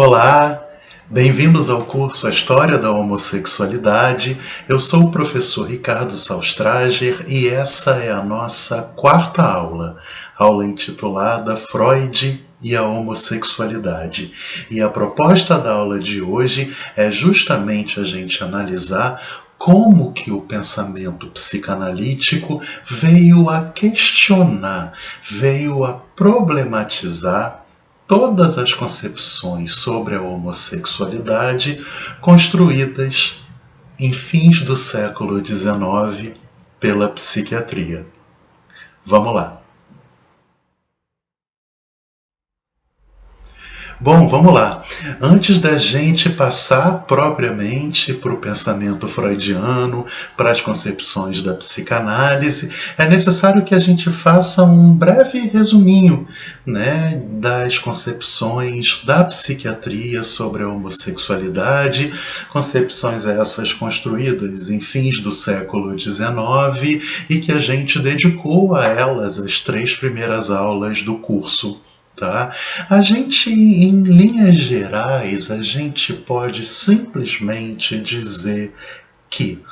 Olá, bem-vindos ao curso A História da Homossexualidade. Eu sou o professor Ricardo Salstrager e essa é a nossa quarta aula intitulada Freud e a Homossexualidade. E a proposta da aula de hoje é justamente a gente analisar como que o pensamento psicanalítico veio a questionar, veio a problematizar todas as concepções sobre a homossexualidade construídas em fins do século XIX pela psiquiatria. Vamos lá. Bom, vamos lá. Antes da gente passar propriamente para o pensamento freudiano, para as concepções da psicanálise, é necessário que a gente faça um breve resuminho, das concepções da psiquiatria sobre a homossexualidade, concepções essas construídas em fins do século XIX e que a gente dedicou a elas as 3 primeiras aulas do curso. Tá? A gente, em linhas gerais, a gente pode simplesmente dizer que,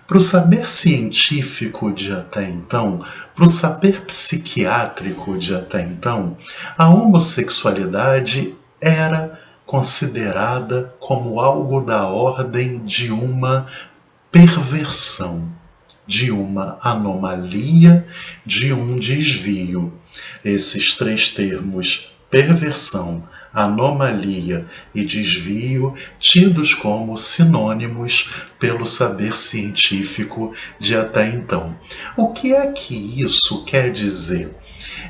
para o saber científico de até então, para o saber psiquiátrico de até então, a homossexualidade era considerada como algo da ordem de uma perversão, de uma anomalia, de um desvio. Esses 3 termos, perversão, anomalia e desvio, tidos como sinônimos pelo saber científico de até então. O que é que isso quer dizer?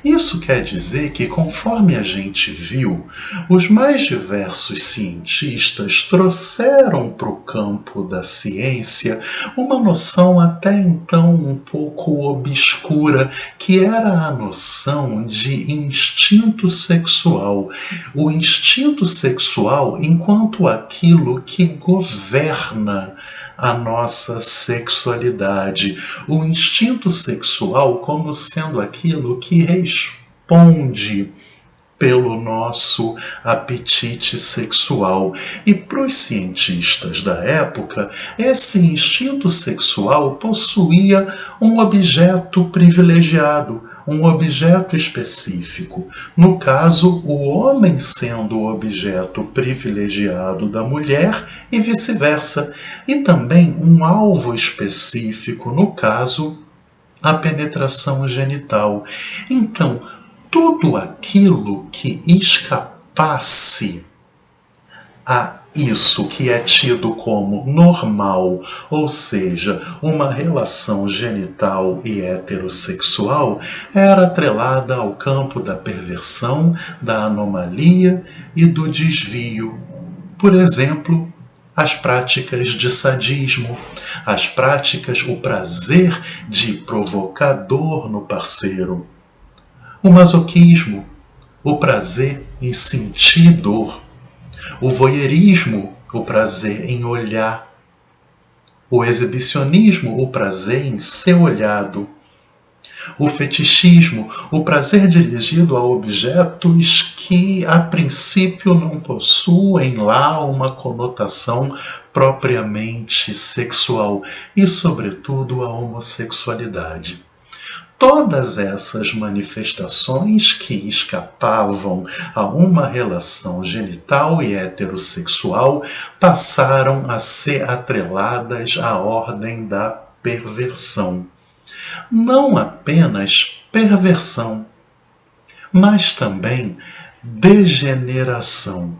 Isso quer dizer que, conforme a gente viu, os mais diversos cientistas trouxeram para o campo da ciência uma noção até então um pouco obscura, que era a noção de instinto sexual. O instinto sexual enquanto aquilo que governa a nossa sexualidade, o instinto sexual como sendo aquilo que responde pelo nosso apetite sexual. E para os cientistas da época, esse instinto sexual possuía um objeto privilegiado, um objeto específico. No caso, o homem sendo o objeto privilegiado da mulher e vice-versa. E também um alvo específico, no caso, a penetração genital. Então, tudo aquilo que escapasse a isso que é tido como normal, ou seja, uma relação genital e heterossexual, era atrelada ao campo da perversão, da anomalia e do desvio. Por exemplo, as práticas de sadismo, as práticas, o prazer de provocar dor no parceiro, o masoquismo, o prazer em sentir dor, o voyeurismo, o prazer em olhar, o exibicionismo, o prazer em ser olhado, o fetichismo, o prazer dirigido a objetos que a princípio não possuem lá uma conotação propriamente sexual e, sobretudo, a homossexualidade. Todas essas manifestações que escapavam a uma relação genital e heterossexual passaram a ser atreladas à ordem da perversão. Não apenas perversão, mas também degeneração.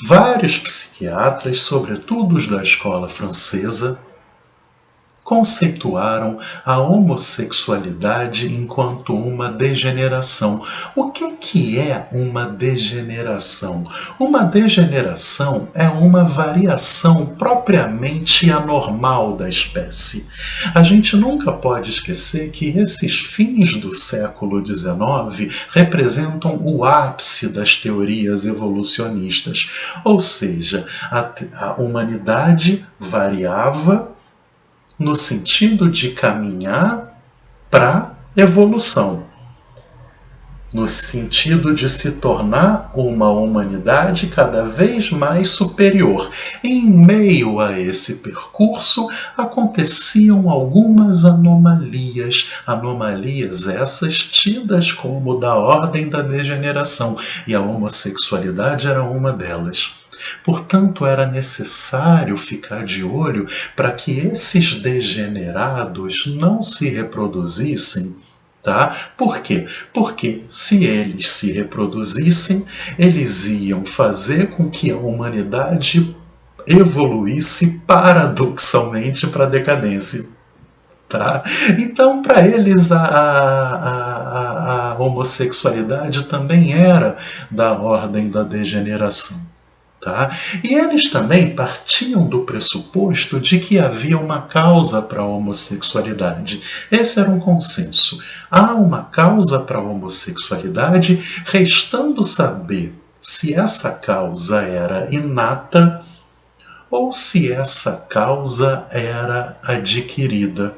Vários psiquiatras, sobretudo os da escola francesa, conceituaram a homossexualidade enquanto uma degeneração. O que é uma degeneração? Uma degeneração é uma variação propriamente anormal da espécie. A gente nunca pode esquecer que esses fins do século XIX representam o ápice das teorias evolucionistas, ou seja, a humanidade variava no sentido de caminhar para evolução. no sentido de se tornar uma humanidade cada vez mais superior. Em meio a esse percurso, aconteciam algumas anomalias essas tidas como da ordem da degeneração, e a homossexualidade era uma delas. Portanto, era necessário ficar de olho para que esses degenerados não se reproduzissem. Tá? Por quê? Porque se eles se reproduzissem, eles iam fazer com que a humanidade evoluísse paradoxalmente para a decadência. Tá? Então, para eles, a homossexualidade também era da ordem da degeneração. Tá? E eles também partiam do pressuposto de que havia uma causa para a homossexualidade. Esse era um consenso. Há uma causa para a homossexualidade, restando saber se essa causa era inata ou se essa causa era adquirida.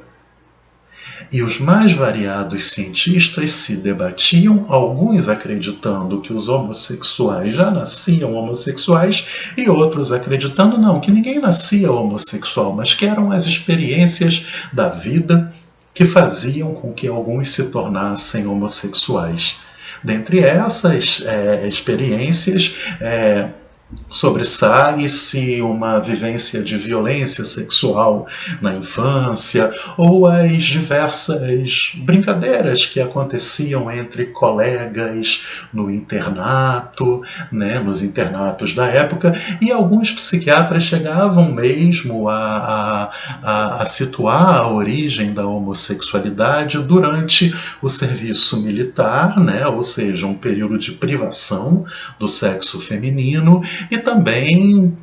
E os mais variados cientistas se debatiam, alguns acreditando que os homossexuais já nasciam homossexuais e outros acreditando não, que ninguém nascia homossexual, mas que eram as experiências da vida que faziam com que alguns se tornassem homossexuais. Dentre essas experiências, sobressai-se uma vivência de violência sexual na infância ou as diversas brincadeiras que aconteciam entre colegas no internato, nos internatos da época, e alguns psiquiatras chegavam mesmo a situar a origem da homossexualidade durante o serviço militar, ou seja, um período de privação do sexo feminino, e também,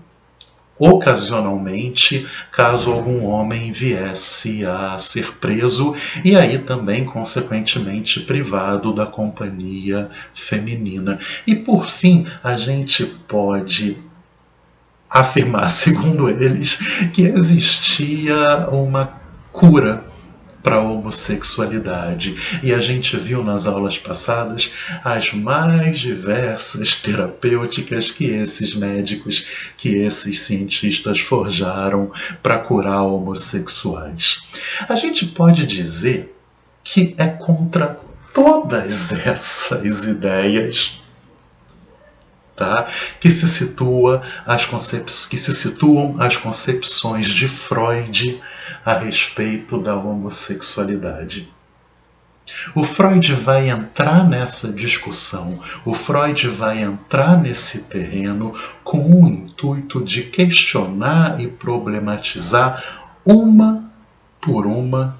ocasionalmente, caso algum homem viesse a ser preso e aí também, consequentemente, privado da companhia feminina. E, por fim, a gente pode afirmar, segundo eles, que existia uma cura para a homossexualidade. E a gente viu nas aulas passadas as mais diversas terapêuticas que esses médicos, que esses cientistas forjaram para curar homossexuais. A gente pode dizer que é contra todas essas ideias, tá, que se situam as concepções de Freud a respeito da homossexualidade. O Freud vai entrar nessa discussão, o Freud vai entrar nesse terreno com o intuito de questionar e problematizar uma por uma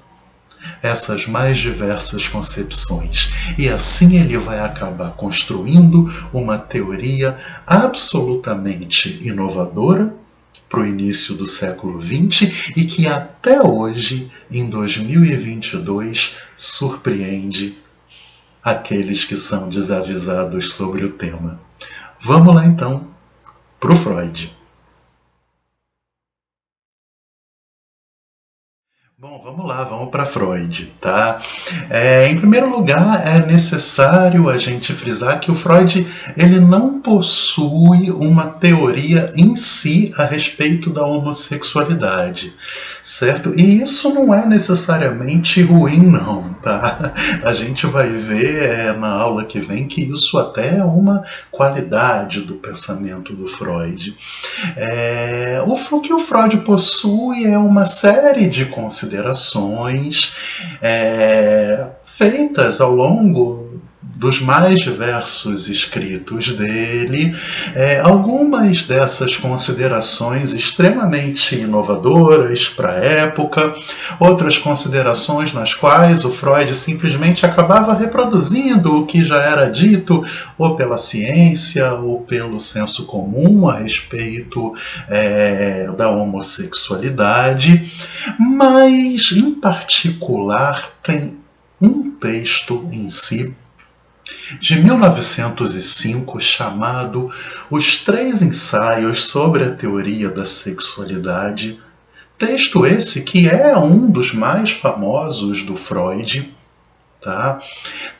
essas mais diversas concepções. E assim ele vai acabar construindo uma teoria absolutamente inovadora para o início do século XX e que até hoje, em 2022, surpreende aqueles que são desavisados sobre o tema. Vamos lá então para o Freud. Bom, vamos lá, vamos para Freud, tá? Em primeiro lugar, é necessário a gente frisar que o Freud ele não possui uma teoria em si a respeito da homossexualidade, certo? E isso não é necessariamente ruim, não, tá? A gente vai ver na aula que vem que isso até é uma qualidade do pensamento do Freud. O que o Freud possui é uma série de considerações feitas ao longo dos mais diversos escritos dele, algumas dessas considerações extremamente inovadoras para a época, outras considerações nas quais o Freud simplesmente acabava reproduzindo o que já era dito ou pela ciência ou pelo senso comum a respeito da homossexualidade, mas em particular tem um texto em si de 1905 chamado Os Três Ensaios sobre a Teoria da Sexualidade, texto esse que é um dos mais famosos do Freud, Tá?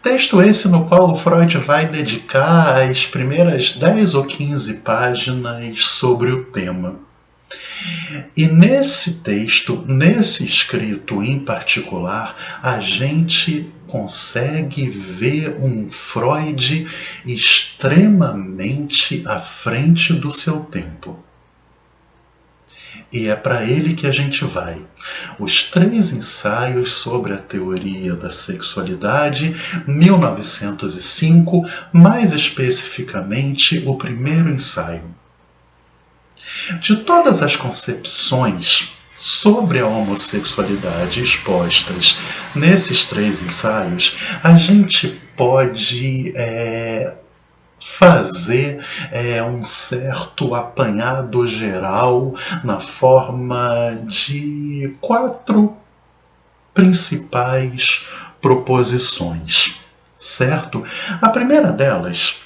Texto esse no qual o Freud vai dedicar as primeiras 10 ou 15 páginas sobre o tema. E nesse texto, nesse escrito em particular, a gente consegue ver um Freud extremamente à frente do seu tempo. E é para ele que a gente vai. Os 3 ensaios sobre a teoria da sexualidade, 1905, mais especificamente o primeiro ensaio. De todas as concepções sobre a homossexualidade expostas nesses 3 ensaios, a gente pode fazer um certo apanhado geral na forma de 4 principais proposições, certo? A primeira delas,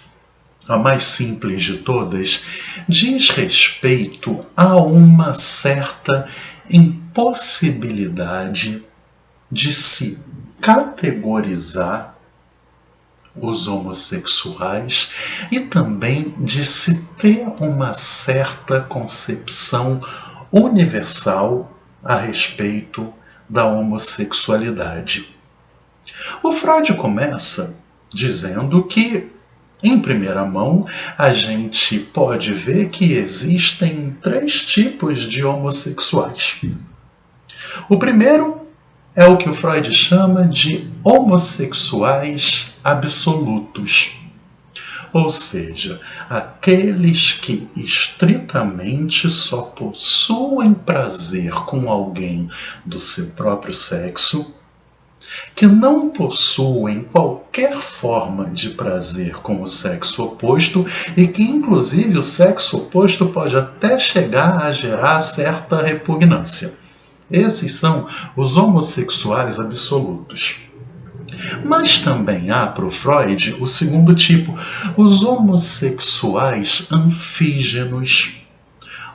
a mais simples de todas, diz respeito a uma certa impossibilidade de se categorizar os homossexuais e também de se ter uma certa concepção universal a respeito da homossexualidade. O Freud começa dizendo que, em primeira mão, a gente pode ver que existem 3 tipos de homossexuais. O primeiro é o que o Freud chama de homossexuais absolutos. Ou seja, aqueles que estritamente só possuem prazer com alguém do seu próprio sexo, que não possuem qualquer forma de prazer com o sexo oposto e que, inclusive, o sexo oposto pode até chegar a gerar certa repugnância. Esses são os homossexuais absolutos. Mas também há para o Freud o segundo tipo, os homossexuais anfígenos,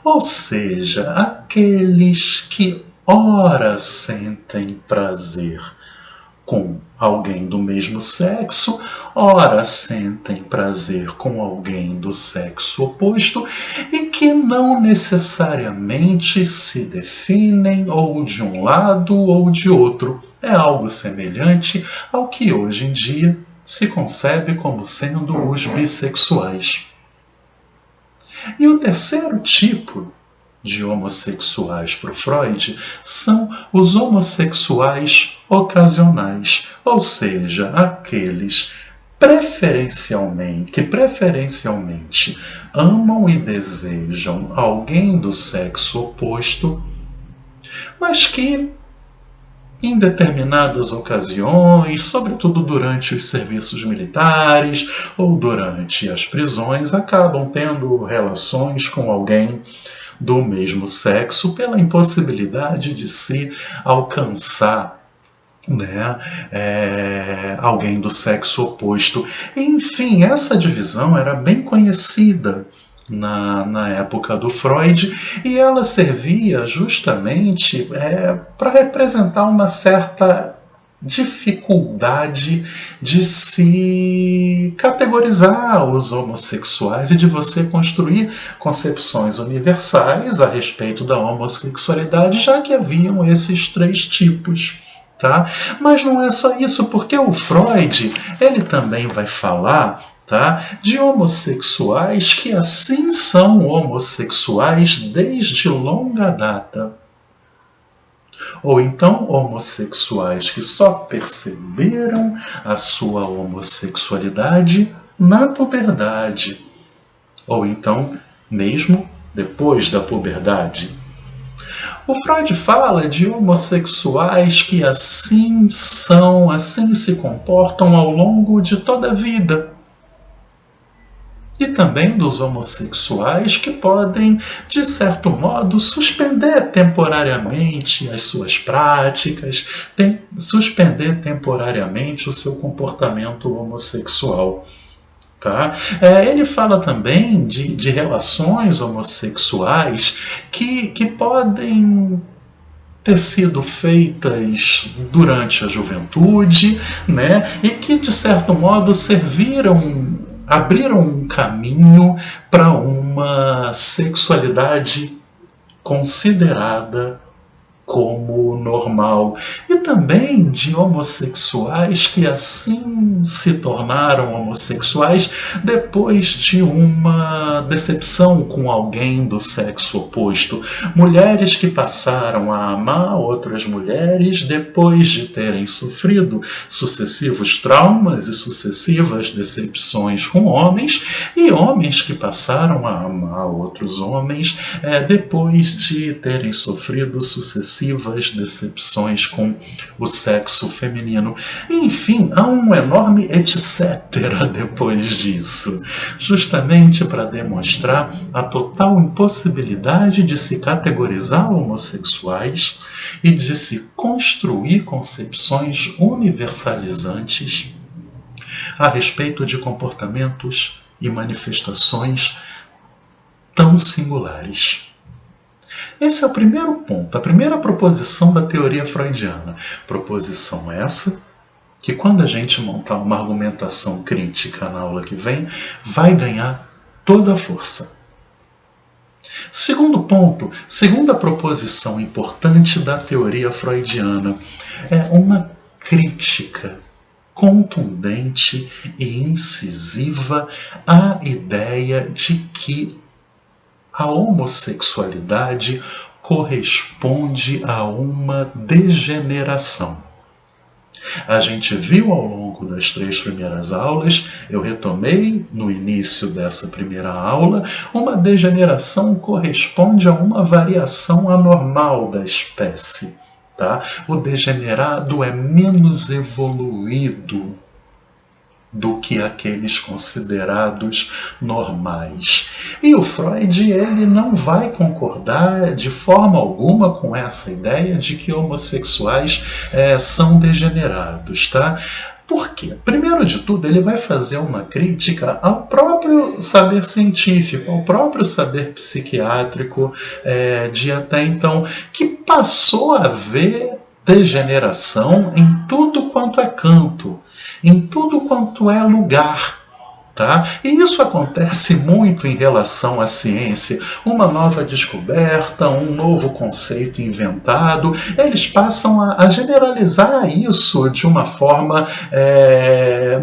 ou seja, aqueles que ora sentem prazer com alguém do mesmo sexo, ora sentem prazer com alguém do sexo oposto e que não necessariamente se definem ou de um lado ou de outro. É algo semelhante ao que hoje em dia se concebe como sendo os bissexuais. E o terceiro tipo de homossexuais para o Freud são os homossexuais ocasionais, ou seja, aqueles que preferencialmente amam e desejam alguém do sexo oposto, mas que em determinadas ocasiões, sobretudo durante os serviços militares ou durante as prisões, acabam tendo relações com alguém do mesmo sexo pela impossibilidade de se alcançar alguém do sexo oposto. Enfim, essa divisão era bem conhecida na época do Freud e ela servia justamente para representar uma certa dificuldade de se categorizar os homossexuais e de você construir concepções universais a respeito da homossexualidade, já que haviam esses 3 tipos. Tá? Mas não é só isso, porque o Freud ele também vai falar de homossexuais que assim são homossexuais desde longa data. Ou então homossexuais que só perceberam a sua homossexualidade na puberdade. Ou então mesmo depois da puberdade. O Freud fala de homossexuais que assim são, assim se comportam ao longo de toda a vida. E também dos homossexuais que podem, de certo modo, suspender temporariamente as suas práticas, suspender temporariamente o seu comportamento homossexual. Tá? Ele fala também de relações homossexuais que podem ter sido feitas durante a juventude, né? E que, de certo modo, abriram um caminho para uma sexualidade considerada como normal, e também de homossexuais que assim se tornaram homossexuais depois de uma decepção com alguém do sexo oposto. Mulheres que passaram a amar outras mulheres depois de terem sofrido sucessivos traumas e sucessivas decepções com homens, e homens que passaram a amar outros homens depois de terem sofrido sucessivas decepções com o sexo feminino. Enfim, há um enorme etc. depois disso, justamente para demonstrar a total impossibilidade de se categorizar homossexuais e de se construir concepções universalizantes a respeito de comportamentos e manifestações tão singulares. Esse é o primeiro ponto, a primeira proposição da teoria freudiana. Proposição essa que, quando a gente montar uma argumentação crítica na aula que vem, vai ganhar toda a força. Segundo ponto, segunda proposição importante da teoria freudiana, é uma crítica contundente e incisiva à ideia de que a homossexualidade corresponde a uma degeneração. A gente viu ao longo das 3 primeiras aulas, eu retomei no início dessa primeira aula, uma degeneração corresponde a uma variação anormal da espécie. Tá? O degenerado é menos evoluído do que aqueles considerados normais. E o Freud, ele não vai concordar de forma alguma com essa ideia de que homossexuais são degenerados, tá? Por quê? Primeiro de tudo, ele vai fazer uma crítica ao próprio saber científico, ao próprio saber psiquiátrico de até então, que passou a ver degeneração em tudo quanto é canto, em tudo quanto é lugar. Tá? E isso acontece muito em relação à ciência. Uma nova descoberta, um novo conceito inventado, eles passam a generalizar isso de uma forma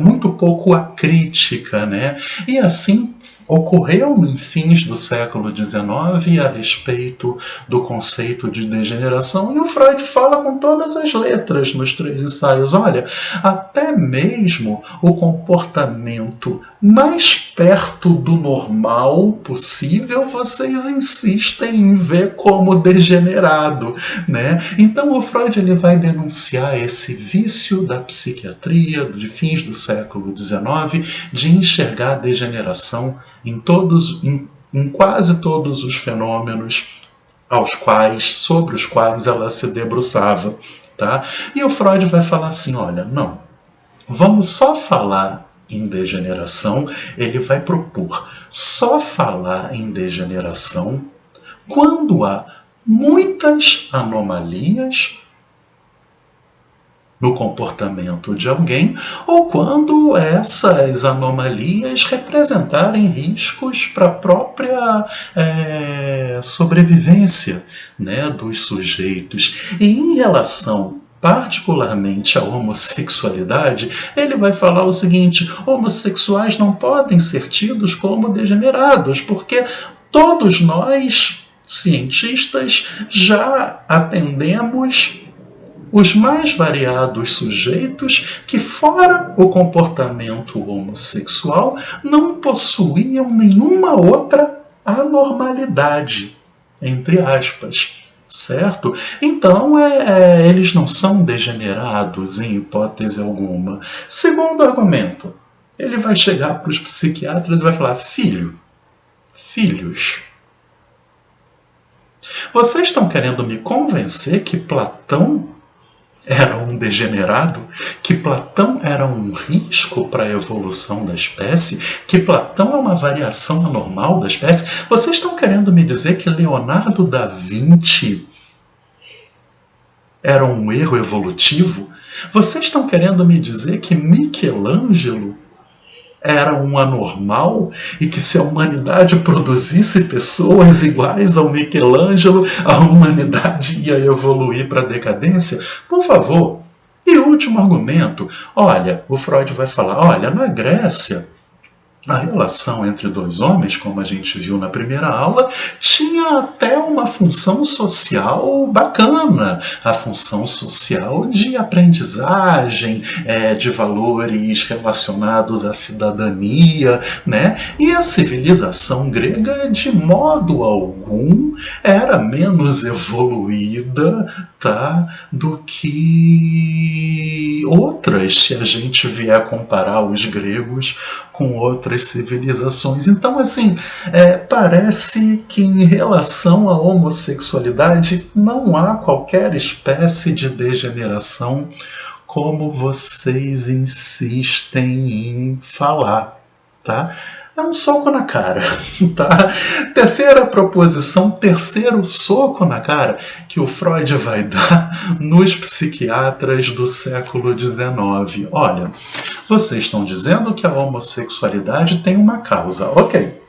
muito pouco acrítica, né? E assim ocorreu em fins do século XIX a respeito do conceito de degeneração, e o Freud fala com todas as letras nos 3 ensaios. Olha, até mesmo o comportamento mais perto do normal possível, vocês insistem em ver como degenerado, né? Então o Freud ele vai denunciar esse vício da psiquiatria de fins do século XIX de enxergar a degeneração em quase todos os fenômenos sobre os quais ela se debruçava. Tá? E o Freud vai falar assim, olha, não, vamos só falar em degeneração, ele vai propor só falar em degeneração quando há muitas anomalias no comportamento de alguém, ou quando essas anomalias representarem riscos para a própria sobrevivência, né, dos sujeitos. E em relação particularmente a homossexualidade, ele vai falar o seguinte: homossexuais não podem ser tidos como degenerados, porque todos nós, cientistas, já atendemos os mais variados sujeitos que, fora o comportamento homossexual, não possuíam nenhuma outra anormalidade, entre aspas. Certo? Então, eles não são degenerados em hipótese alguma. Segundo argumento, ele vai chegar para os psiquiatras e vai falar: filhos, vocês estão querendo me convencer que Platão era um degenerado, que Platão era um risco para a evolução da espécie, que Platão é uma variação anormal da espécie? Vocês estão querendo me dizer que Leonardo da Vinci Era um erro evolutivo? Vocês estão querendo me dizer que Michelangelo era um anormal e que se a humanidade produzisse pessoas iguais ao Michelangelo, a humanidade ia evoluir para a decadência? Por favor. E último argumento, olha, o Freud vai falar, olha, na Grécia, a relação entre dois homens, como a gente viu na primeira aula, tinha até uma função social bacana. A função social de aprendizagem, de valores relacionados à cidadania, né? E a civilização grega, de modo algum, era menos evoluída, tá, do que outras, se a gente vier comparar os gregos com outras civilizações. Então, assim, parece que em relação à homossexualidade não há qualquer espécie de degeneração como vocês insistem em falar, tá? É um soco na cara, tá? Terceira proposição, terceiro soco na cara que o Freud vai dar nos psiquiatras do século XIX. Olha, vocês estão dizendo que a homossexualidade tem uma causa, ok.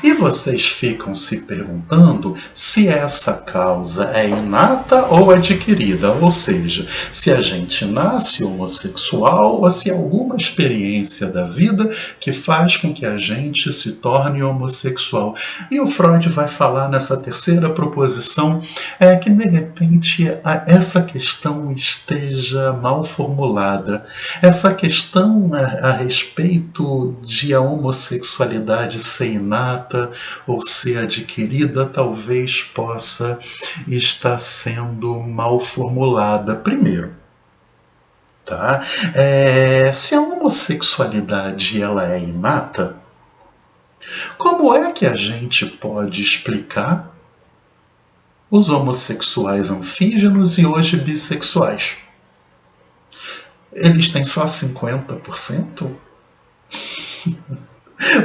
E vocês ficam se perguntando se essa causa é inata ou adquirida, ou seja, se a gente nasce homossexual ou se há alguma experiência da vida que faz com que a gente se torne homossexual. E o Freud vai falar nessa terceira proposição que de repente essa questão esteja mal formulada. Essa questão a respeito de a homossexualidade ser inata ou ser adquirida talvez possa estar sendo mal formulada. Primeiro, tá? Se a homossexualidade ela é inata, como é que a gente pode explicar os homossexuais anfígenos e hoje bissexuais? Eles têm só 50%?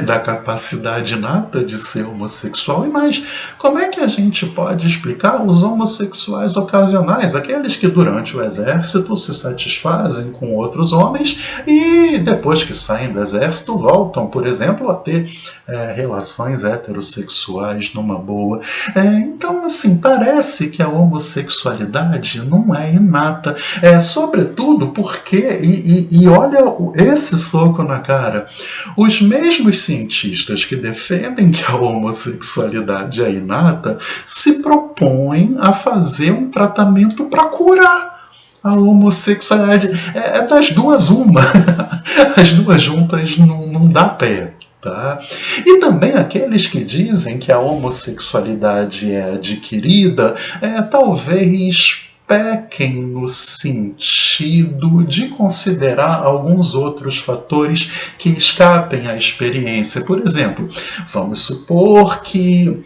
Da capacidade inata de ser homossexual, e mais, como é que a gente pode explicar os homossexuais ocasionais, aqueles que durante o exército se satisfazem com outros homens e depois que saem do exército voltam, por exemplo, a ter relações heterossexuais numa boa. Então, assim, parece que a homossexualidade não é inata, sobretudo porque, e olha esse soco na cara, os mesmos cientistas que defendem que a homossexualidade é inata se propõem a fazer um tratamento para curar a homossexualidade. Das duas uma. As duas juntas não dá pé. Tá? E também aqueles que dizem que a homossexualidade é adquirida, talvez pequem no sentido de considerar alguns outros fatores que escapem à experiência. Por exemplo, vamos supor que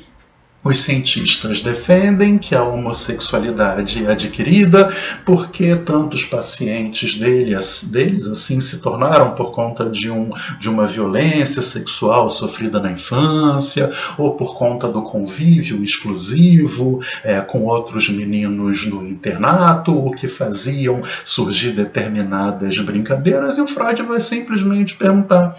os cientistas defendem que a homossexualidade é adquirida porque tantos pacientes deles assim se tornaram por conta de uma violência sexual sofrida na infância ou por conta do convívio exclusivo com outros meninos no internato, o que faziam surgir determinadas brincadeiras, e o Freud vai simplesmente perguntar: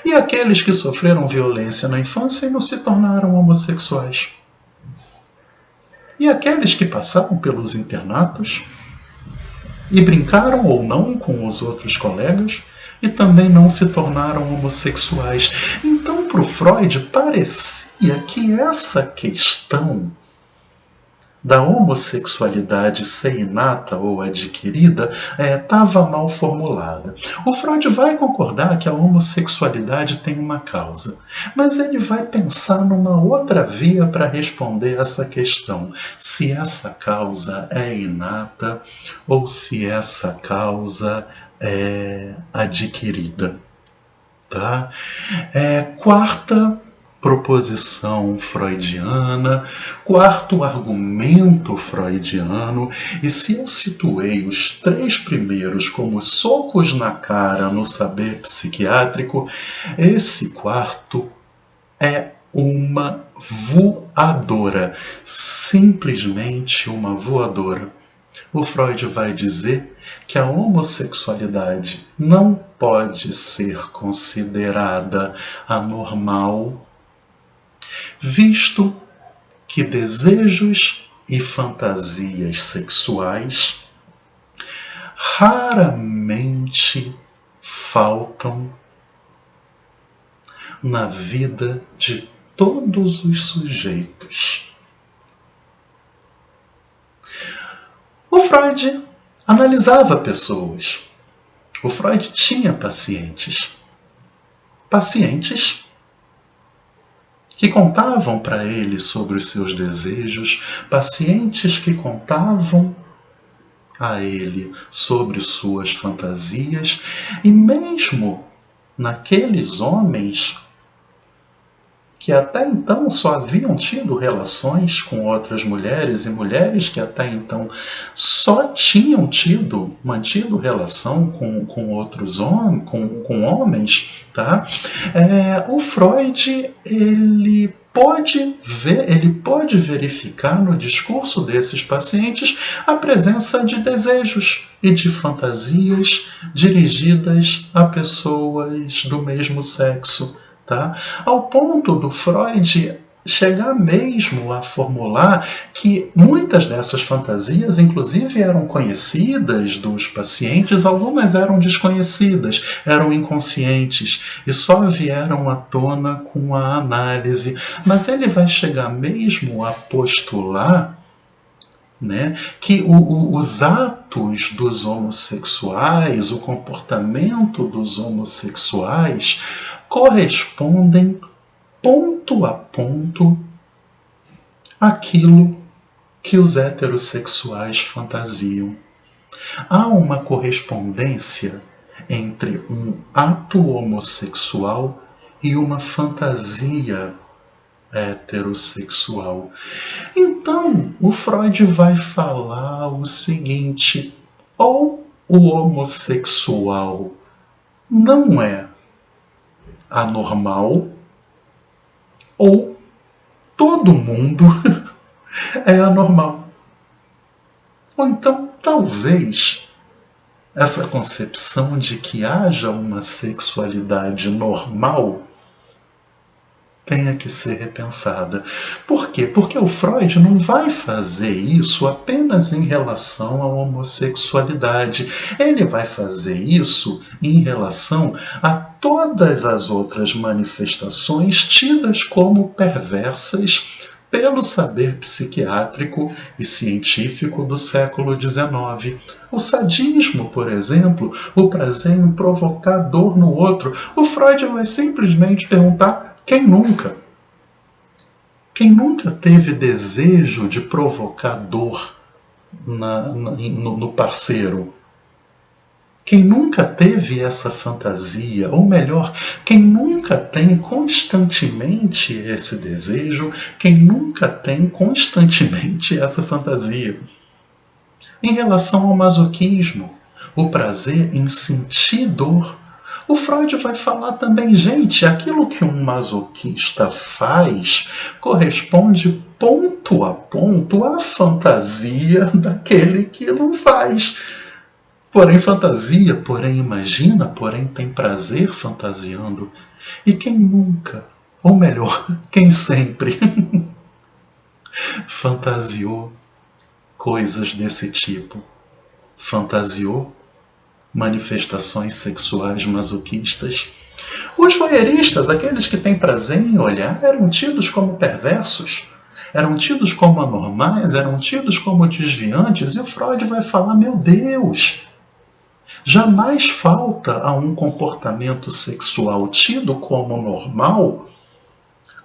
e aqueles que sofreram violência na infância e não se tornaram homossexuais? E aqueles que passaram pelos internatos e brincaram ou não com os outros colegas e também não se tornaram homossexuais? Então, para o Freud, parecia que essa questão da homossexualidade ser inata ou adquirida estava mal formulada. O Freud vai concordar que a homossexualidade tem uma causa, mas ele vai pensar numa outra via para responder essa questão, se essa causa é inata ou se essa causa é adquirida. Tá? Quarta proposição freudiana, quarto argumento freudiano, e se eu situei os três primeiros como socos na cara no saber psiquiátrico, esse quarto é uma voadora, simplesmente uma voadora. O Freud vai dizer que a homossexualidade não pode ser considerada anormal, visto que desejos e fantasias sexuais raramente faltam na vida de todos os sujeitos. O Freud analisava pessoas. O Freud tinha pacientes. Pacientes que contavam para ele sobre os seus desejos, pacientes que contavam a ele sobre suas fantasias, e mesmo naqueles homens que até então só haviam tido relações com outras mulheres e mulheres que até então só tinham mantido relação com outros homens, com homens, tá? O Freud, ele pode verificar no discurso desses pacientes a presença de desejos e de fantasias dirigidas a pessoas do mesmo sexo. Tá? Ao ponto do Freud chegar mesmo a formular que muitas dessas fantasias, inclusive, eram conhecidas dos pacientes, algumas eram desconhecidas, eram inconscientes e só vieram à tona com a análise. Mas ele vai chegar mesmo a postular, né, que os atos dos homossexuais, o comportamento dos homossexuais correspondem ponto a ponto àquilo que os heterossexuais fantasiam. Há uma correspondência entre um ato homossexual e uma fantasia heterossexual. Então, o Freud vai falar o seguinte: ou o homossexual não é anormal, ou todo mundo é anormal. Ou então, talvez, essa concepção de que haja uma sexualidade normal tenha que ser repensada. Por quê? Porque o Freud não vai fazer isso apenas em relação à homossexualidade. Ele vai fazer isso em relação a todas as outras manifestações tidas como perversas pelo saber psiquiátrico e científico do século XIX. O sadismo, por exemplo, o prazer em provocar dor no outro. O Freud vai simplesmente perguntar: quem nunca? Quem nunca teve desejo de provocar dor no parceiro? Quem nunca teve essa fantasia? Ou melhor, quem nunca tem constantemente esse desejo? Quem nunca tem constantemente essa fantasia? Em relação ao masoquismo, o prazer em sentir dor, o Freud vai falar também: gente, aquilo que um masoquista faz corresponde ponto a ponto à fantasia daquele que não faz. Porém fantasia, porém imagina, porém tem prazer fantasiando. E quem nunca, ou melhor, quem sempre fantasiou coisas desse tipo? Fantasiou manifestações sexuais masoquistas? Os voyeuristas, aqueles que têm prazer em olhar, eram tidos como perversos, eram tidos como anormais, eram tidos como desviantes, e o Freud vai falar: meu Deus, jamais falta a um comportamento sexual tido como normal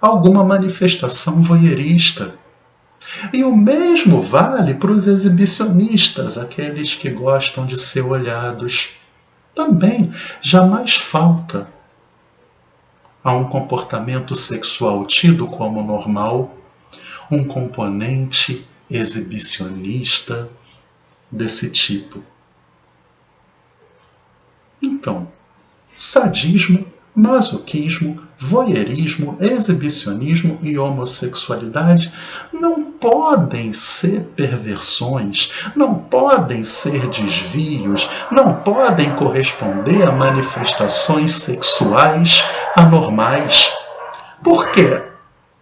alguma manifestação voyeurista. E o mesmo vale para os exibicionistas, aqueles que gostam de ser olhados. Também jamais falta a um comportamento sexual tido como normal um componente exibicionista desse tipo. Então, sadismo masoquismo, voyeurismo, exibicionismo e homossexualidade não podem ser perversões, não podem ser desvios, não podem corresponder a manifestações sexuais anormais. Por quê?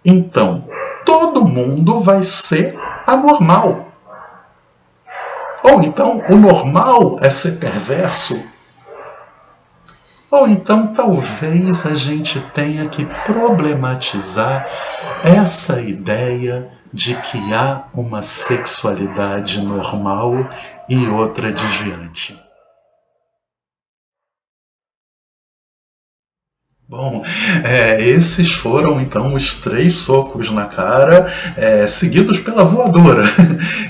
Então, todo mundo vai ser anormal. Ou então, o normal é ser perverso. Ou então, talvez a gente tenha que problematizar essa ideia de que há uma sexualidade normal e outra desviante. Bom, esses foram então os 3 socos na cara, seguidos pela voadora,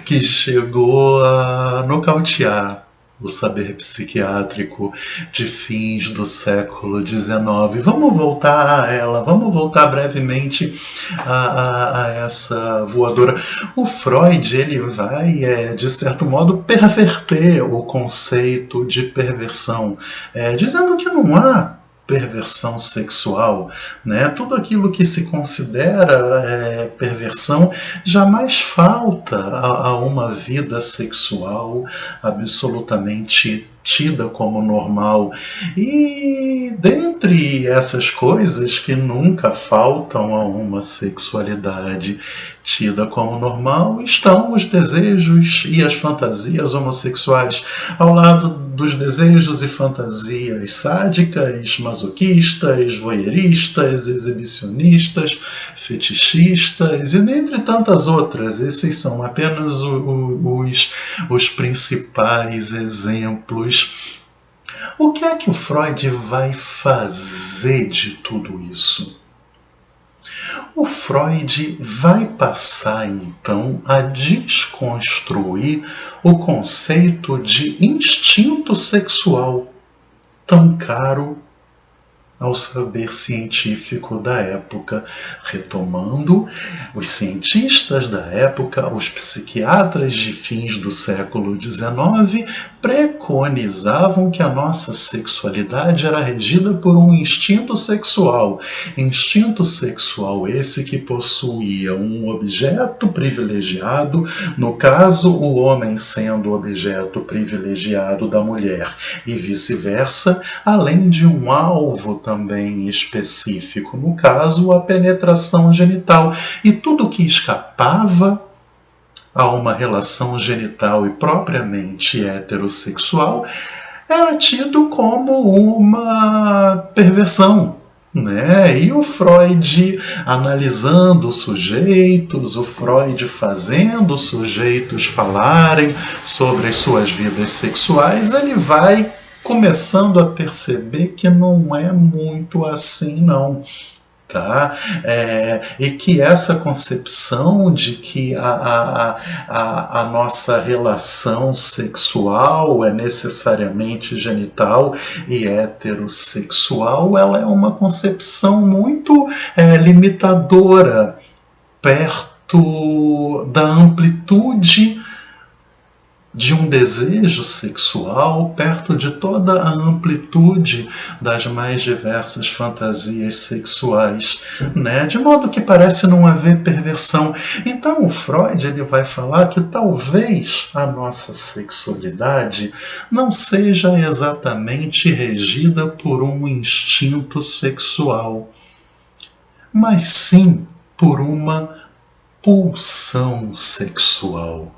que chegou a nocautear o saber psiquiátrico de fins do século XIX. Vamos voltar a ela, vamos voltar brevemente a essa voadora. O Freud, ele vai, de certo modo, perverter o conceito de perversão, dizendo que não há perversão sexual, né? Tudo aquilo que se considera perversão jamais falta a uma vida sexual absolutamente tida como normal. E dentre essas coisas que nunca faltam a uma sexualidade tida como normal estão os desejos e as fantasias homossexuais, ao lado dos desejos e fantasias sádicas, masoquistas, voyeuristas, exibicionistas, fetichistas e dentre tantas outras. Esses são apenas os principais exemplos. O que é que o Freud vai fazer de tudo isso? O Freud vai passar, então, a desconstruir o conceito de instinto sexual, tão caro ao saber científico da época, retomando, os cientistas da época, os psiquiatras de fins do século XIX, preconizavam que a nossa sexualidade era regida por um instinto sexual esse que possuía um objeto privilegiado, no caso, o homem sendo o objeto privilegiado da mulher e vice-versa, além de um alvo também específico, no caso, a penetração genital. E tudo que escapava a uma relação genital e propriamente heterossexual era tido como uma perversão, né? E o Freud analisando os sujeitos, o Freud fazendo os sujeitos falarem sobre as suas vidas sexuais, ele vai começando a perceber que não é muito assim, não. Tá? E que essa concepção de que a nossa relação sexual é necessariamente genital e heterossexual, ela é uma concepção muito limitadora, perto da amplitude de um desejo sexual, perto de toda a amplitude das mais diversas fantasias sexuais, né? De modo que parece não haver perversão. Então o Freud, ele vai falar que talvez a nossa sexualidade não seja exatamente regida por um instinto sexual, mas sim por uma pulsão sexual.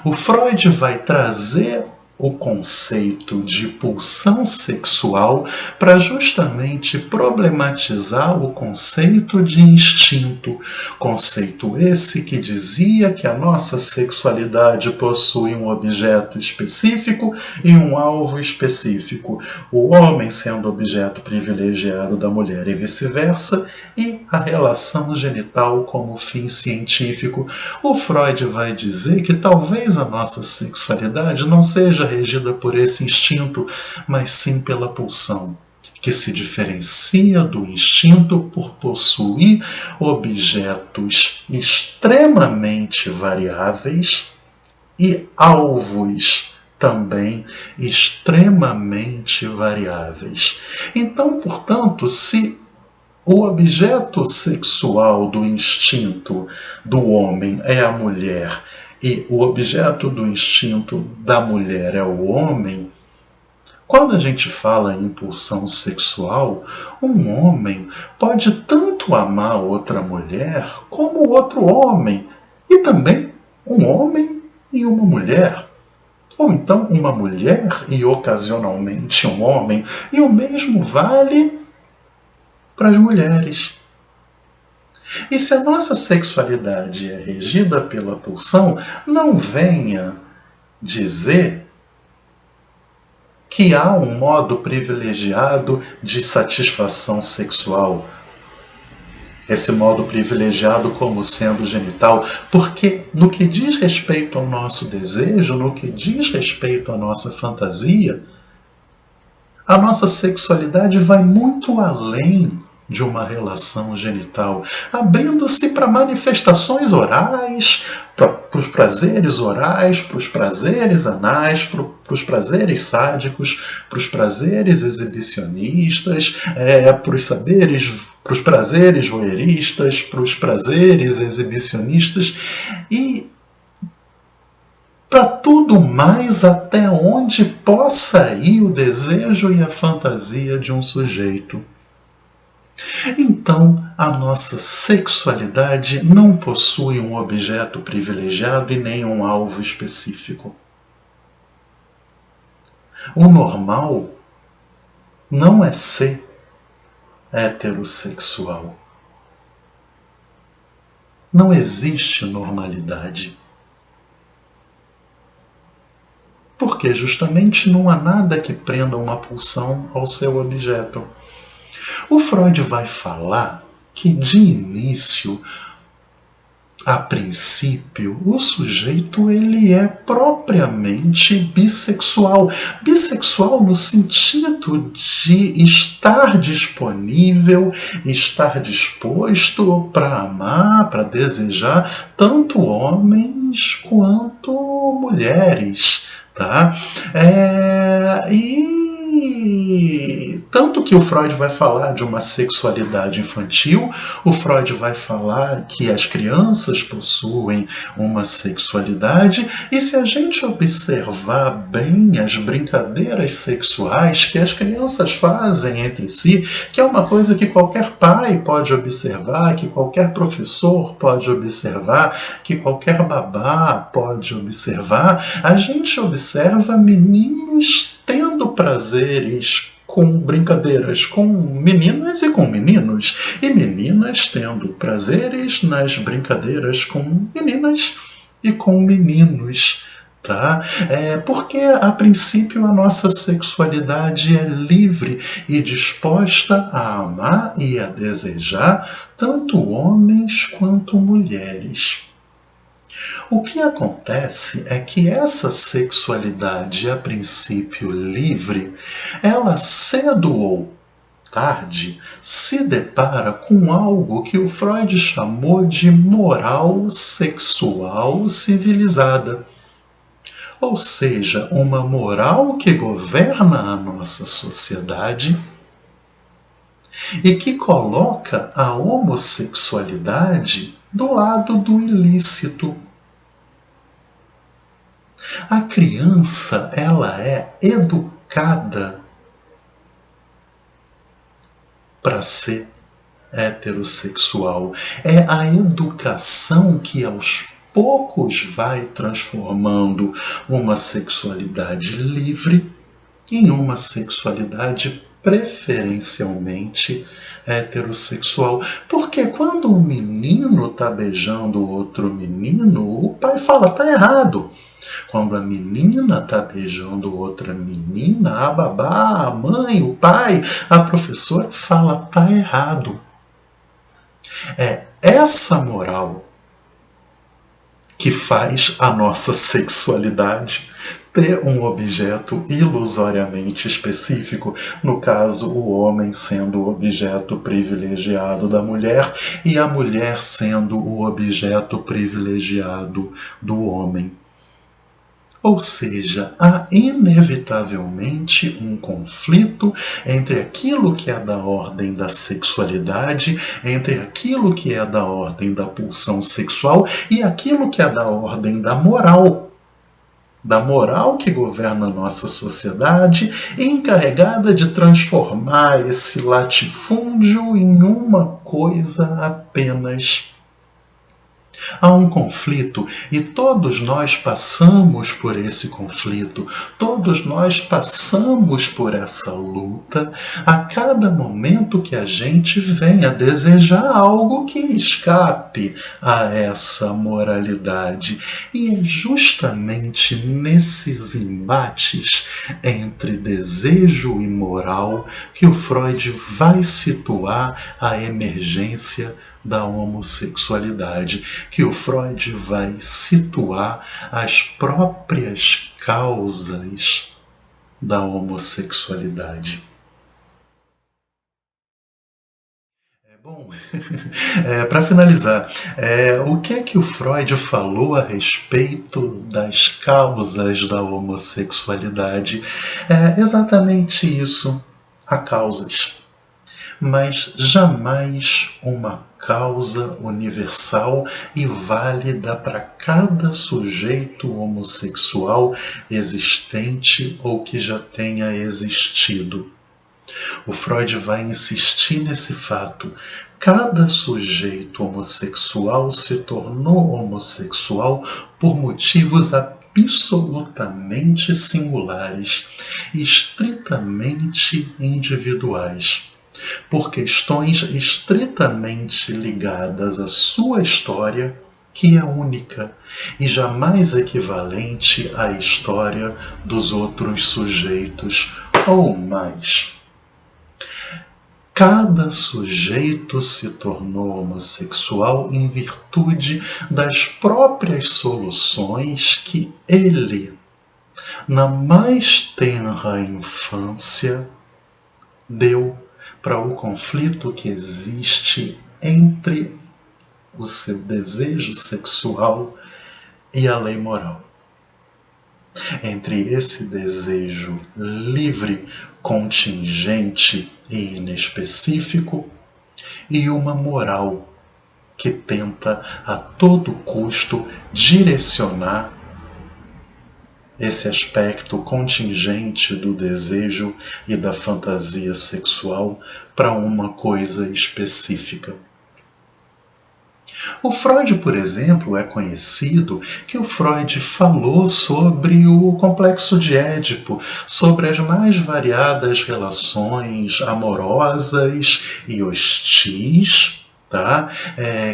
O Freud vai trazer o conceito de pulsão sexual para justamente problematizar o conceito de instinto. Conceito esse que dizia que a nossa sexualidade possui um objeto específico e um alvo específico. O homem sendo objeto privilegiado da mulher e vice-versa, e a relação genital como fim científico. O Freud vai dizer que talvez a nossa sexualidade não seja regida por esse instinto, mas sim pela pulsão, que se diferencia do instinto por possuir objetos extremamente variáveis e alvos também extremamente variáveis. Então, portanto, se o objeto sexual do instinto do homem é a mulher e o objeto do instinto da mulher é o homem, quando a gente fala em impulsão sexual, um homem pode tanto amar outra mulher como outro homem, e também um homem e uma mulher. Ou então uma mulher e ocasionalmente um homem, e o mesmo vale para as mulheres. E se a nossa sexualidade é regida pela pulsão, não venha dizer que há um modo privilegiado de satisfação sexual. Esse modo privilegiado como sendo genital, porque no que diz respeito ao nosso desejo, no que diz respeito à nossa fantasia, a nossa sexualidade vai muito além de uma relação genital, abrindo-se para manifestações orais, para os prazeres orais, para os prazeres anais, para os prazeres sádicos, para os prazeres exibicionistas, para os prazeres voyeuristas, para os prazeres exibicionistas e para tudo mais até onde possa ir o desejo e a fantasia de um sujeito. Então, a nossa sexualidade não possui um objeto privilegiado e nem um alvo específico. O normal não é ser heterossexual. Não existe normalidade. Porque justamente não há nada que prenda uma pulsão ao seu objeto. O Freud vai falar que, de início, a princípio, o sujeito ele é propriamente bissexual. Bissexual no sentido de estar disponível, estar disposto para amar, para desejar tanto homens quanto mulheres. Tá? E tanto que o Freud vai falar de uma sexualidade infantil, o Freud vai falar que as crianças possuem uma sexualidade, e se a gente observar bem as brincadeiras sexuais que as crianças fazem entre si, que é uma coisa que qualquer pai pode observar, que qualquer professor pode observar, que qualquer babá pode observar, a gente observa meninos tendo prazeres com brincadeiras com meninas e com meninos, e meninas tendo prazeres nas brincadeiras com meninas e com meninos. Tá? Porque, a princípio, a nossa sexualidade é livre e disposta a amar e a desejar tanto homens quanto mulheres. O que acontece é que essa sexualidade, a princípio livre, ela cedo ou tarde se depara com algo que o Freud chamou de moral sexual civilizada. Ou seja, uma moral que governa a nossa sociedade e que coloca a homossexualidade do lado do ilícito. A criança, ela é educada para ser heterossexual. É a educação que aos poucos vai transformando uma sexualidade livre em uma sexualidade preferencialmente heterossexual. Porque quando um menino está beijando outro menino, o pai fala, tá errado. Quando a menina está beijando outra menina, a babá, a mãe, o pai, a professora fala, tá errado. É essa moral que faz a nossa sexualidade ter um objeto ilusoriamente específico, no caso, o homem sendo o objeto privilegiado da mulher e a mulher sendo o objeto privilegiado do homem. Ou seja, há inevitavelmente um conflito entre aquilo que é da ordem da sexualidade, entre aquilo que é da ordem da pulsão sexual e aquilo que é da ordem da moral que governa a nossa sociedade, encarregada de transformar esse latifúndio em uma coisa apenas. Há um conflito e todos nós passamos por esse conflito, todos nós passamos por essa luta a cada momento que a gente venha desejar algo que escape a essa moralidade. E é justamente nesses embates entre desejo e moral que o Freud vai situar a emergência da homossexualidade, que o Freud vai situar as próprias causas da homossexualidade. Bom, para finalizar, o que é que o Freud falou a respeito das causas da homossexualidade? É exatamente isso, há causas, mas jamais uma causa universal e válida para cada sujeito homossexual existente ou que já tenha existido. O Freud vai insistir nesse fato. Cada sujeito homossexual se tornou homossexual por motivos absolutamente singulares, estritamente individuais, por questões estritamente ligadas à sua história, que é única e jamais equivalente à história dos outros sujeitos ou mais. Cada sujeito se tornou homossexual em virtude das próprias soluções que ele, na mais tenra infância, deu para o conflito que existe entre o seu desejo sexual e a lei moral. Entre esse desejo livre, contingente e inespecífico e uma moral que tenta a todo custo direcionar esse aspecto contingente do desejo e da fantasia sexual para uma coisa específica. O Freud, por exemplo, é conhecido que o Freud falou sobre o complexo de Édipo, sobre as mais variadas relações amorosas e hostis,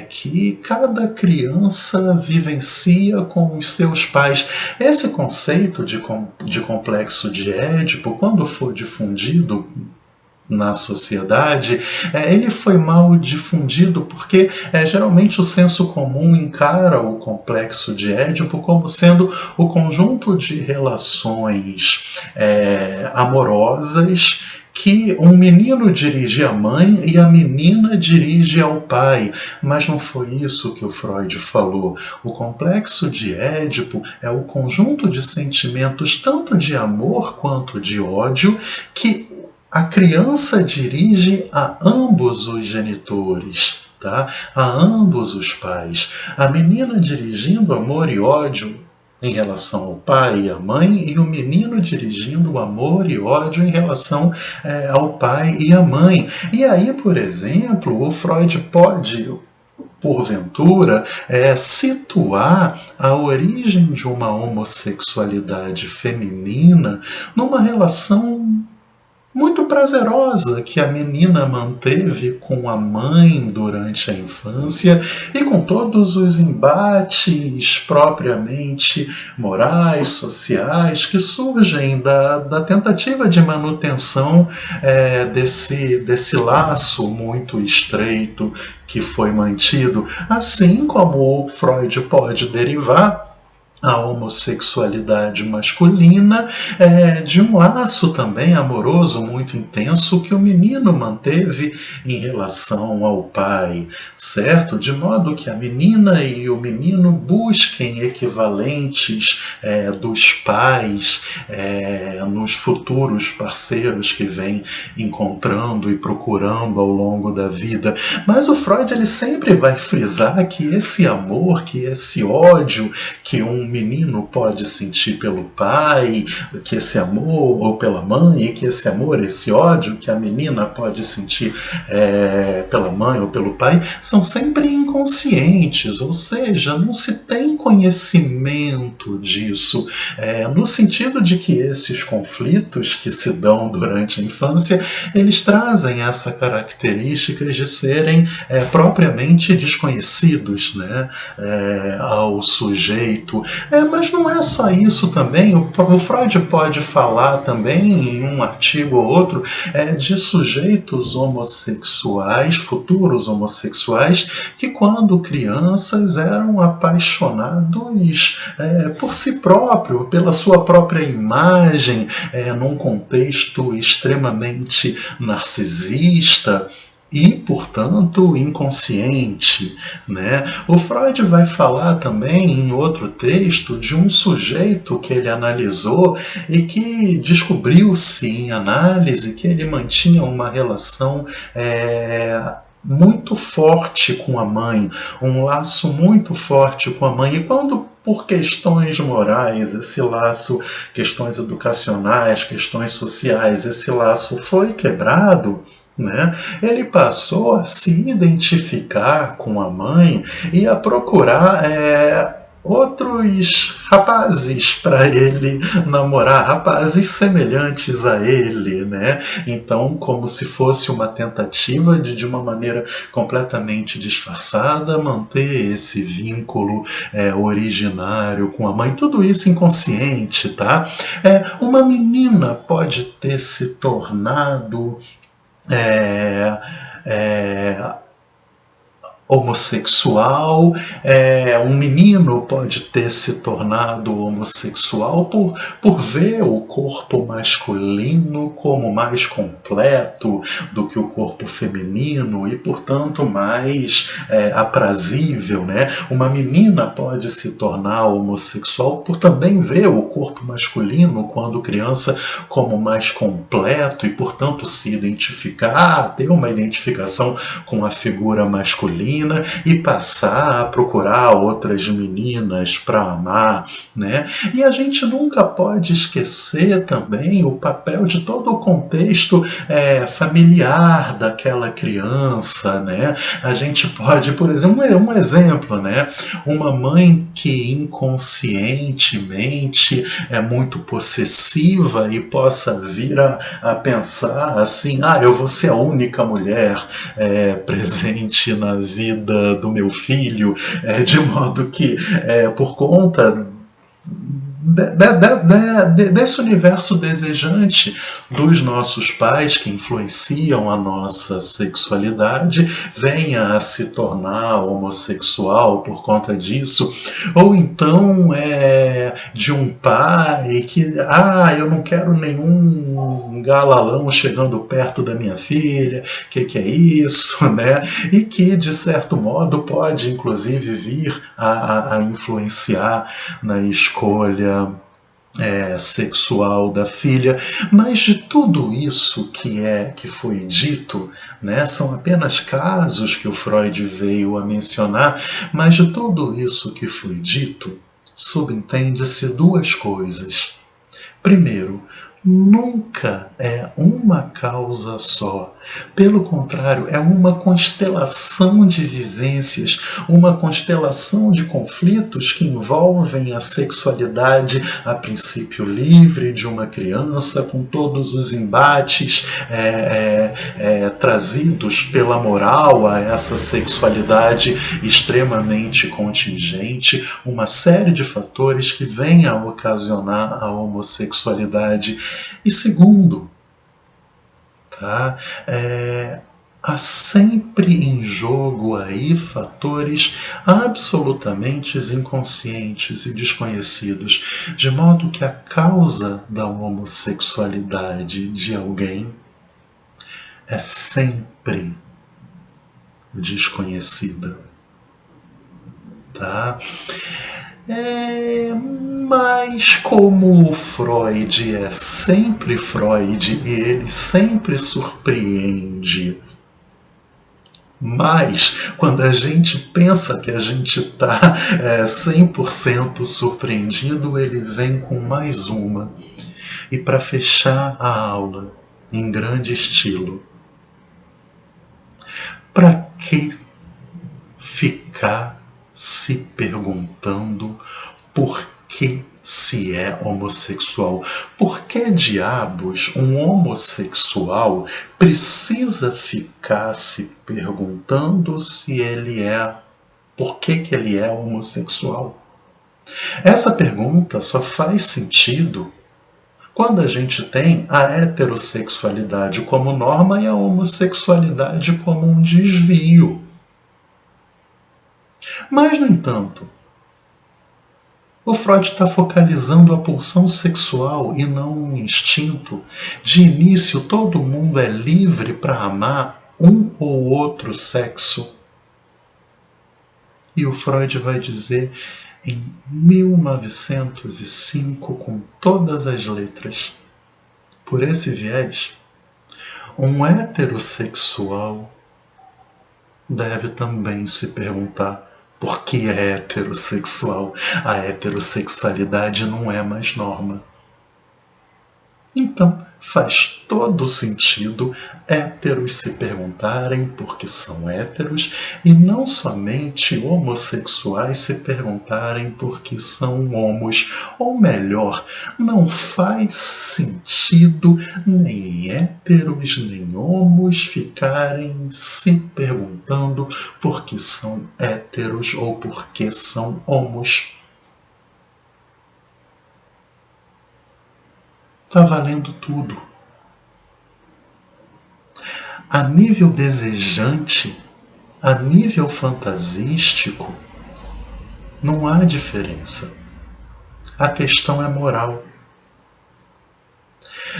que cada criança vivencia com os seus pais. Esse conceito de complexo de Édipo, quando for difundido na sociedade, ele foi mal difundido porque geralmente o senso comum encara o complexo de Édipo como sendo o conjunto de relações amorosas que um menino dirige à mãe e a menina dirige ao pai. Mas não foi isso que o Freud falou. O complexo de Édipo é o conjunto de sentimentos tanto de amor quanto de ódio que a criança dirige a ambos os genitores, a ambos os pais. A menina dirigindo amor e ódio em relação ao pai e à mãe, e o menino dirigindo amor e ódio em relação ao pai e à mãe. E aí, por exemplo, o Freud pode, porventura, situar a origem de uma homossexualidade feminina numa relação muito prazerosa que a menina manteve com a mãe durante a infância e com todos os embates propriamente morais, sociais, que surgem da tentativa de manutenção desse laço muito estreito que foi mantido, assim como o Freud pode derivar a homossexualidade masculina de um laço também amoroso muito intenso que o menino manteve em relação ao pai, certo? De modo que a menina e o menino busquem equivalentes dos pais nos futuros parceiros que vem encontrando e procurando ao longo da vida. Mas o Freud ele sempre vai frisar que esse amor, que esse ódio que um menino pode sentir pelo pai, que esse amor, ou pela mãe, e que esse amor, esse ódio que a menina pode sentir pela mãe ou pelo pai, são sempre inconscientes, ou seja, não se tem conhecimento disso, no sentido de que esses conflitos que se dão durante a infância, eles trazem essa característica de serem propriamente desconhecidos, né, ao sujeito. Mas não é só isso também. O Freud pode falar também, em um artigo ou outro, de sujeitos homossexuais, futuros homossexuais, que quando crianças eram apaixonados por si próprio, pela sua própria imagem, num contexto extremamente narcisista e, portanto, inconsciente, né? O Freud vai falar também em outro texto de um sujeito que ele analisou e que descobriu-se em análise que ele mantinha uma relação muito forte com a mãe, um laço muito forte com a mãe, e quando por questões morais, esse laço, questões educacionais, questões sociais, esse laço foi quebrado, né? Ele passou a se identificar com a mãe e a procurar outros rapazes para ele namorar, rapazes semelhantes a ele, né? Então, como se fosse uma tentativa de uma maneira completamente disfarçada, manter esse vínculo originário com a mãe, tudo isso inconsciente, tá? Uma menina pode ter se tornado homossexual, um menino pode ter se tornado homossexual por ver o corpo masculino como mais completo do que o corpo feminino e, portanto, mais aprazível, né? Uma menina pode se tornar homossexual por também ver o corpo masculino, quando criança, como mais completo e, portanto, se identificar, ter uma identificação com a figura masculina e passar a procurar outras meninas para amar, né? E a gente nunca pode esquecer também o papel de todo o contexto familiar daquela criança, né? A gente pode, por exemplo, um exemplo, né? Uma mãe que inconscientemente é muito possessiva e possa vir a pensar assim, eu vou ser a única mulher presente na vida do meu filho, de modo que, por conta desse universo desejante dos nossos pais que influenciam a nossa sexualidade, venha a se tornar homossexual por conta disso, ou então de um pai que eu não quero nenhum galalão chegando perto da minha filha, que é isso, né? E que de certo modo pode inclusive vir a influenciar na escolha sexual da filha. Mas de tudo isso que foi dito, né, são apenas casos que o Freud veio a mencionar, mas de tudo isso que foi dito, subentende-se duas coisas. Primeiro, nunca é uma causa só. Pelo contrário, é uma constelação de vivências, uma constelação de conflitos que envolvem a sexualidade, a princípio livre de uma criança, com todos os embates trazidos pela moral a essa sexualidade extremamente contingente, uma série de fatores que vêm a ocasionar a homossexualidade. E segundo, tá? há sempre em jogo aí fatores absolutamente inconscientes e desconhecidos, de modo que a causa da homossexualidade de alguém é sempre desconhecida, tá? Mas como o Freud é sempre Freud e ele sempre surpreende, mas quando a gente pensa que a gente está 100% surpreendido, ele vem com mais uma. E para fechar a aula em grande estilo, para que ficar se perguntando por que se é homossexual? Por que diabos um homossexual precisa ficar se perguntando se ele é, por que ele é homossexual? Essa pergunta só faz sentido quando a gente tem a heterossexualidade como norma e a homossexualidade como um desvio. Mas, no entanto, o Freud está focalizando a pulsão sexual e não um instinto. De início, todo mundo é livre para amar um ou outro sexo. E o Freud vai dizer em 1905, com todas as letras, por esse viés, um heterossexual deve também se perguntar por que é heterossexual. A heterossexualidade não é mais norma. Então, faz todo sentido héteros se perguntarem por que são héteros e não somente homossexuais se perguntarem por que são homos. Ou melhor, não faz sentido nem héteros nem homos ficarem se perguntando por que são héteros ou por que são homos. Está valendo tudo. A nível desejante, a nível fantasístico, não há diferença. A questão é moral.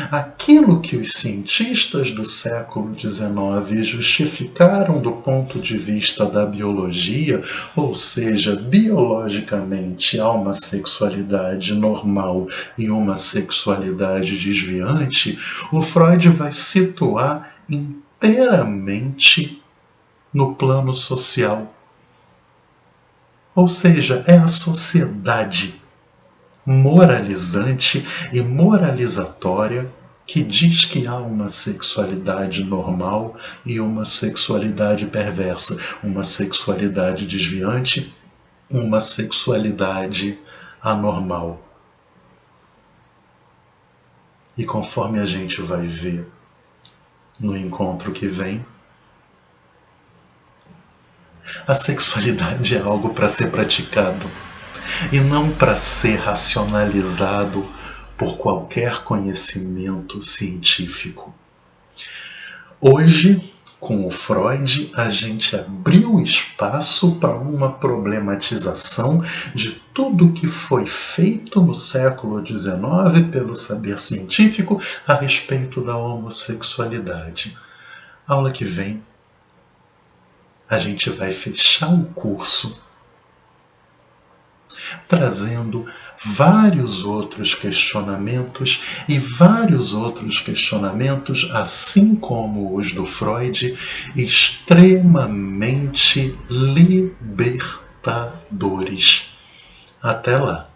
Aquilo que os cientistas do século XIX justificaram do ponto de vista da biologia, ou seja, biologicamente há uma sexualidade normal e uma sexualidade desviante, o Freud vai situar inteiramente no plano social. Ou seja, é a sociedade moralizante e moralizatória que diz que há uma sexualidade normal e uma sexualidade perversa, uma sexualidade desviante, uma sexualidade anormal. E conforme a gente vai ver no encontro que vem, a sexualidade é algo para ser praticado e não para ser racionalizado por qualquer conhecimento científico. Hoje, com o Freud, a gente abriu espaço para uma problematização de tudo que foi feito no século XIX pelo saber científico a respeito da homossexualidade. Aula que vem, a gente vai fechar o curso trazendo vários outros questionamentos e vários outros questionamentos, assim como os do Freud, extremamente libertadores. Até lá!